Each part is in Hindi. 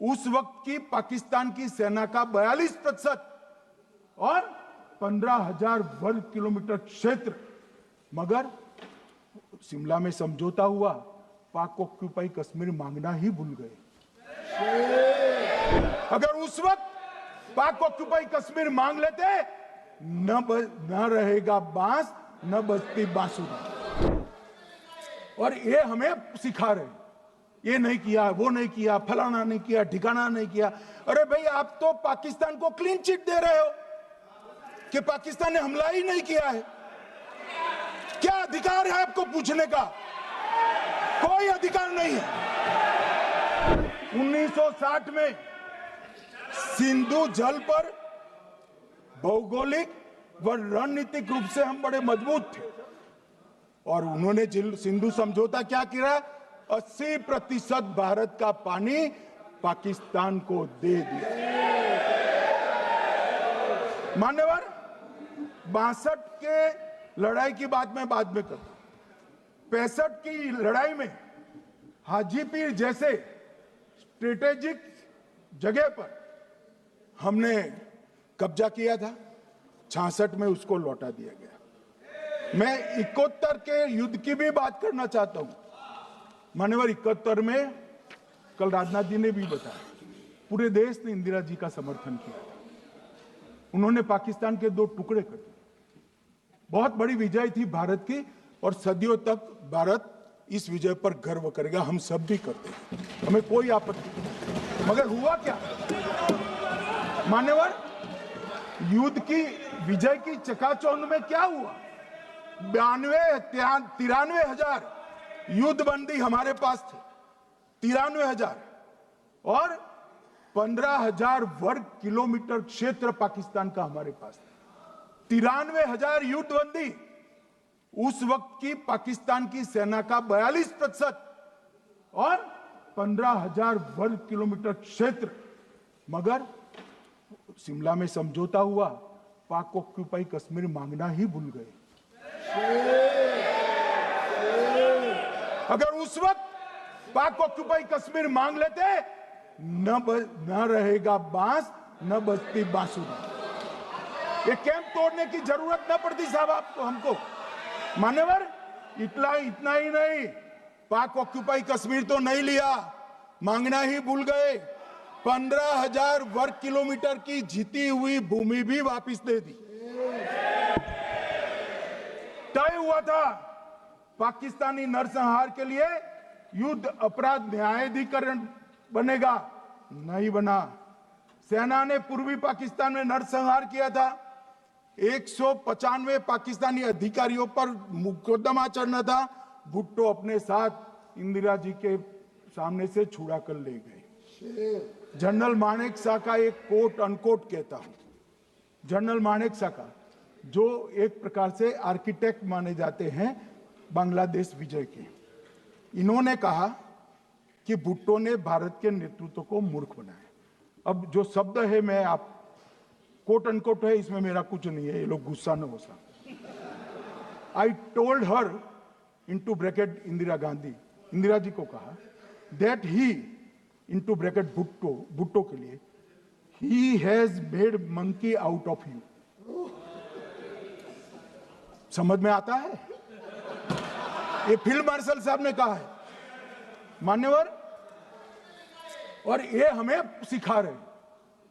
उस वक्त की पाकिस्तान की सेना का 42% और 15,000 वर्ग किलोमीटर क्षेत्र, मगर शिमला में समझौता हुआ, पाक ऑक्यूपाई कश्मीर मांगना ही भूल गए। अगर उस वक्त पाक ऑक्यूपाई कश्मीर मांग लेते, न रहेगा बांस, न बजती बांसुरी। और ये हमें सिखा रहे, ये नहीं किया, वो नहीं किया, फलाना नहीं किया, ठिकाना नहीं किया। अरे भाई, आप तो पाकिस्तान को क्लीन चिट दे रहे हो कि पाकिस्तान ने हमला ही नहीं किया है। क्या अधिकार है आपको पूछने का? कोई अधिकार नहीं है। 1960 में सिंधु जल पर भौगोलिक व रणनीतिक रूप से हम बड़े मजबूत थे और उन्होंने सिंधु समझौता क्या किया? 80% भारत का पानी पाकिस्तान को दे दिया। मान्यवर, 62 के लड़ाई की बात मैं बाद में करता हूं। 65 की लड़ाई में हाजीपीर जैसे स्ट्रेटेजिक जगह पर हमने कब्जा किया था। 66 में उसको लौटा दिया गया। मैं 71 के युद्ध की भी बात करना चाहता हूं। मान्यवर, 71 में कल राजनाथ जी ने भी बताया, पूरे देश ने इंदिरा जी का समर्थन किया। उन्होंने पाकिस्तान के 2 टुकड़े कर दिए। बहुत बड़ी विजय थी भारत की और सदियों तक भारत इस विजय पर गर्व करेगा। हम सब भी करते हैं, हमें कोई आपत्ति नहीं। मगर हुआ क्या मान्यवर? युद्ध की विजय की चकाचौंध में क्या हुआ? 93 हजार युद्ध बंदी हमारे पास थे, 93 हजार, और 15,000 वर्ग किलोमीटर क्षेत्र पाकिस्तान का हमारे पास था। 93 हजार युद्ध बंदी, उस वक्त की पाकिस्तान की सेना का 42% और 15,000 वर्ग किलोमीटर क्षेत्र, मगर शिमला में समझौता हुआ, पाक ऑक्यूपाई कश्मीर मांगना ही भूल गए। अगर उस वक्त पाक ऑक्यूपाई कश्मीर मांग लेते, न रहेगा बांस, न बजती बांसुरी। ये कैंप तोड़ने की जरूरत न पड़ती साहब आपको, हमको। मान्यवर, इतना ही नहीं, पाक ऑक्यूपाई कश्मीर तो नहीं लिया, मांगना ही भूल गए। 15,000 वर्ग किलोमीटर की जीती हुई भूमि भी वापस दे दी। तय हुआ था पाकिस्तानी नरसंहार के लिए युद्ध अपराध न्यायाधिकरण बनेगा, नहीं बना। सेना ने पूर्वी पाकिस्तान में नरसंहार किया था। 195 पाकिस्तानी अधिकारियों पर मुकदमा चढ़ना था। भुट्टो अपने साथ इंदिरा जी के सामने से छुड़ा कर ले गए। जनरल मानेक शॉ का एक कोट अनकोट कहता हूं, जनरल मानेक शॉ का, जो एक प्रकार से आर्किटेक्ट माने जाते हैं बांग्लादेश विजय के, इन्होंने कहा कि भुट्टो ने भारत के नेतृत्व को मूर्ख बनाया। अब जो शब्द है, मैं आप कोट अनकोट है, इसमें मेरा कुछ नहीं है, ये लोग गुस्सा न हो सकते। I told her, into bracket Indira Gandhi, Indira ji को कहा, that he, into bracket Bhutto के लिए, he has made monkey out of you. समझ में आता है? ये फील्ड मार्शल साहब ने कहा है मान्यवर, और ये हमें सिखा रहे,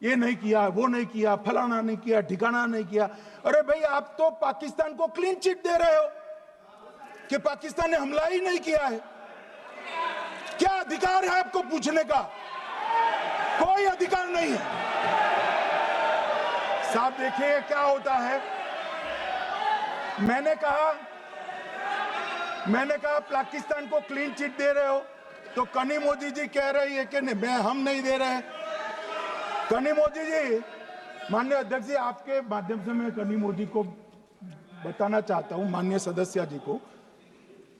ये नहीं किया, वो नहीं किया, फलाना नहीं किया, ठिकाना नहीं किया। अरे भाई, आप तो पाकिस्तान को क्लीन चिट दे रहे हो कि पाकिस्तान ने हमला ही नहीं किया है। क्या अधिकार है आपको पूछने का? कोई अधिकार नहीं है साहब। देखिए क्या होता है। मैंने कहा पाकिस्तान को क्लीन चिट दे रहे हो, तो कनी मोदी जी कह रही है कि नहीं, हम नहीं दे रहे हैं। कनी मोदी जी, माननीय अध्यक्ष जी, आपके माध्यम से मैं कनी मोदी को बताना चाहता हूं, माननीय सदस्य जी को,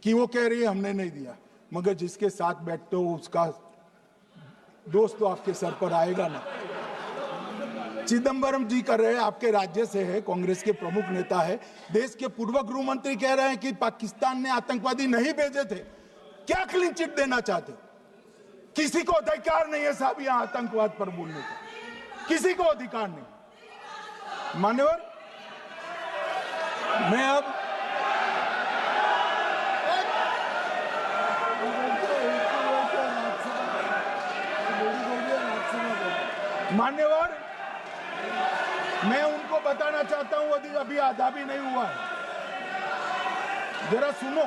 कि वो कह रही है हमने नहीं दिया, मगर जिसके साथ बैठते हो उसका दोस्त तो आपके सर पर आएगा ना। चिदंबरम जी कर रहे हैं, आपके राज्य से है, कांग्रेस के प्रमुख नेता है। देश के पूर्व गृह मंत्री कह रहे हैं कि पाकिस्तान ने आतंकवादी नहीं भेजे थे। क्या क्लीन चिट देना चाहते? किसी को अधिकार नहीं है साहब यहां आतंकवाद पर बोलने का, किसी को अधिकार नहीं। मान्यवर, मैं अब मान्यवर, मैं उनको बताना चाहता हूं, अभी आधा भी नहीं हुआ है, जरा सुनो।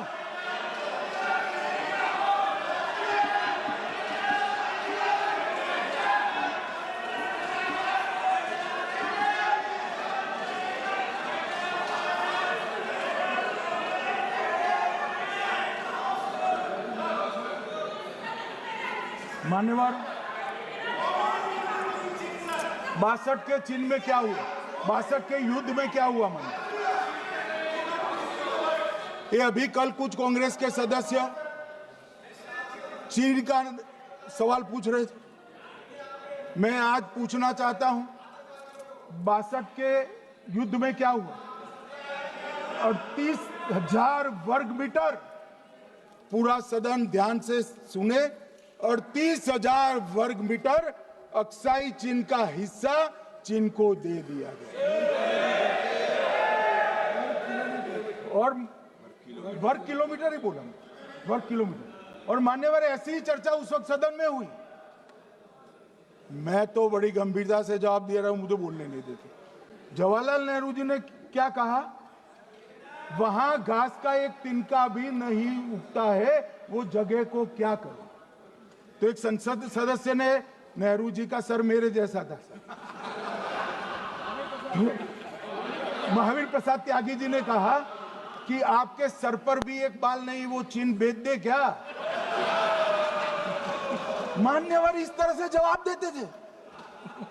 मान्यवर, 62 के चिन्ह में क्या हुआ, 62 के युद्ध में क्या हुआ? ये अभी कल कुछ कांग्रेस के सदस्य चीन का सवाल पूछ रहे थे, मैं आज पूछना चाहता हूं 62 के युद्ध में क्या हुआ? 38,000 वर्ग मीटर, पूरा सदन ध्यान से सुने, 38,000 वर्ग मीटर अक्साई चीन का हिस्सा चीन को दे दिया गया, और वर्ग किलोमीटर ही बोला, वर्ग किलोमीटर। और मान्यवर, ऐसी ही चर्चा उस वक्त सदन में हुई, मैं तो बड़ी गंभीरता से जवाब दे रहा हूं, मुझे बोलने नहीं देते। जवाहरलाल नेहरू जी ने क्या कहा? वहां घास का एक तिनका भी नहीं उगता है, वो जगह को क्या करे। तो एक संसद सदस्य ने, नेहरू जी का सर मेरे जैसा था, महावीर प्रसाद त्यागी जी ने कहा कि आपके सर पर भी एक बाल नहीं, वो चीन बेच दे क्या? मान्यवर इस तरह से जवाब देते थे,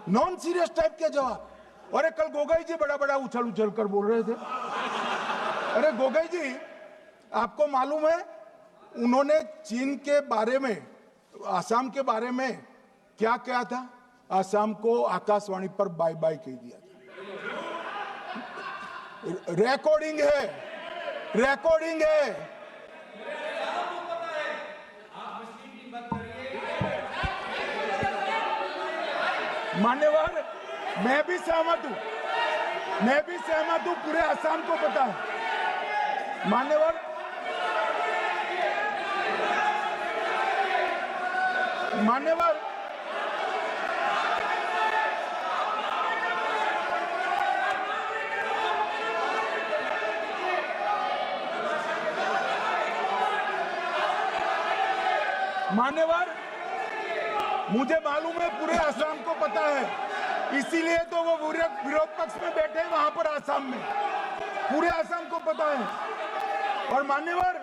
नॉन सीरियस टाइप के जवाब। और कल गोगोई जी बड़ा बड़ा उछल उछल कर बोल रहे थे। अरे गोगोई जी, आपको मालूम है उन्होंने चीन के बारे में, आसाम के बारे में क्या क्या था? आसाम को आकाशवाणी पर बाय बाय कह दिया था। रिकॉर्डिंग है, रिकॉर्डिंग है। मान्यवर, मैं भी सहमत हूं, मैं भी सहमत हूं, पूरे आसाम को पता है। मान्यवर, मान्यवर, मान्यवर, मुझे मालूम है पूरे आसाम को पता है, इसीलिए तो वो विरोध पक्ष में बैठे हैं वहां पर आसाम में, पूरे आसाम को पता है। और मान्यवर,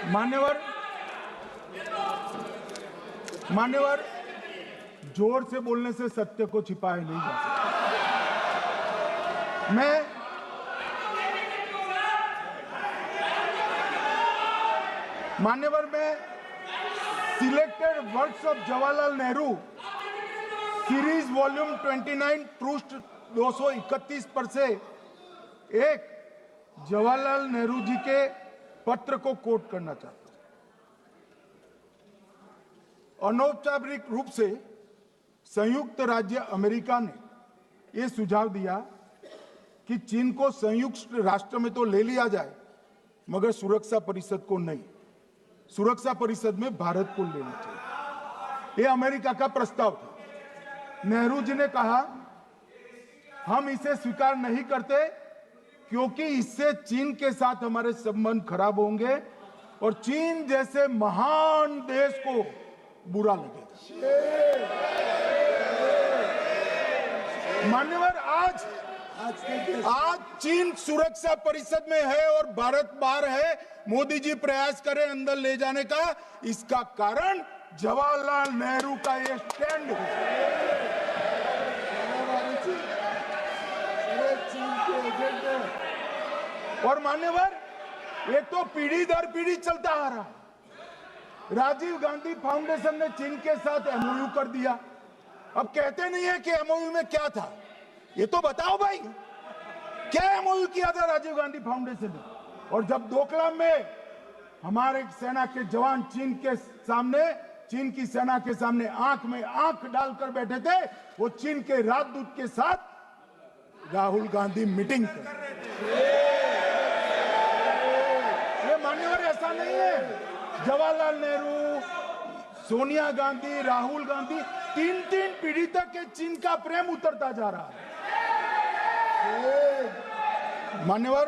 मान्यवर, मान्यवर, जोर से बोलने से सत्य को छिपाया नहीं जा सकता। मान्यवर, मैं selected works of Jawaharlal Nehru series volume 29 पृष्ठ 231 पर से एक जवाहरलाल नेहरू जी के पत्र को कोट करना चाहता हूं। अनौपचारिक रूप से संयुक्त राज्य अमेरिका ने यह सुझाव दिया कि चीन को संयुक्त राष्ट्र में तो ले लिया जाए, मगर सुरक्षा परिषद को नहीं, सुरक्षा परिषद में भारत को लेना चाहिए। यह अमेरिका का प्रस्ताव था। नेहरू जी ने कहा, हम इसे स्वीकार नहीं करते क्योंकि इससे चीन के साथ हमारे संबंध खराब होंगे और चीन जैसे महान देश को बुरा लगेगा। मान्यवर, आज चीन सुरक्षा परिषद में है और भारत बाहर है। मोदी जी प्रयास करें अंदर ले जाने का, इसका कारण जवाहरलाल नेहरू का ये स्टैंड है। और मान्यवर, ये तो पीढ़ी दर पीढ़ी चलता आ रहा है। राजीव गांधी फाउंडेशन ने चीन के साथ एमओयू कर दिया, अब कहते नहीं है कि एमओयू में क्या था, ये तो बताओ भाई, क्या एमओयू किया था राजीव गांधी फाउंडेशन ने? और जब डोकलाम में हमारे सेना के जवान चीन की सेना के सामने आंख में आंख डालकर बैठे थे, वो चीन के राजदूत के साथ राहुल गांधी मीटिंग कर रहे थे। ये मान्यवर ऐसा नहीं है, जवाहरलाल नेहरू, सोनिया गांधी, राहुल गांधी, तीन पीढ़ी तक के चीन का प्रेम उतरता जा रहा है। मान्यवर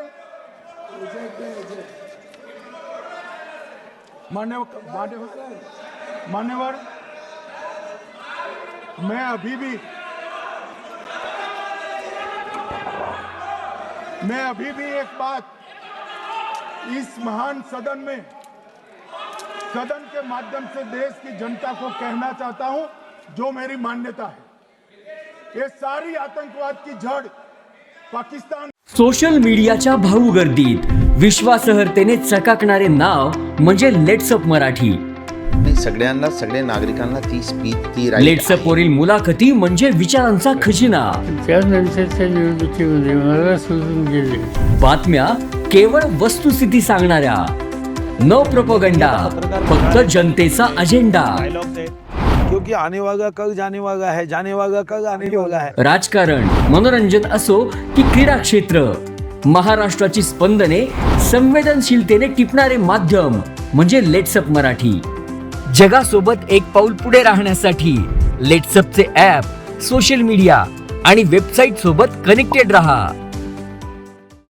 मैं अभी भी एक बात इस महान सदन के माध्यम से देश की जनता को कहना चाहता हूं, जो मेरी मान्यता है। ये सारी आतंकवाद की जड़ पाकिस्तान। सोशल मीडियाच्या भाऊ गर्दीत विश्वासार्हतेने चकाकणारे नाव म्हणजे लेट्सअप मराठी। सगळ्यांना, सगळ्या नागरिकांना ती स्पीच, ती लेट्सअप वरील मुलाखती म्हणजे विचारांचा खजिना। त्यानंतरच्या निवडणुकीमध्ये मला सोडून गेले। बातम्या केवळ वस्तुस्थिती सांगणाऱ्या, न प्रोपगंडा, फक्त जनतेचा अजेंडा। क्योंकि आने वाला कल जाने वाला है, जाने वाला कल आने वाला है। राजकारण, मनोरंजन असो की क्रीडा क्षेत्र, महाराष्ट्राची स्पंदने संवेदनशीलतेने टिपणारे माध्यम म्हणजे लेट्सअप मराठी। जगासोबत एक पाऊल पुढे राहण्यासाठी लेट्सअपचे ॲप, सोशल मीडिया आणि वेबसाईट सोबत कनेक्टेड रहा।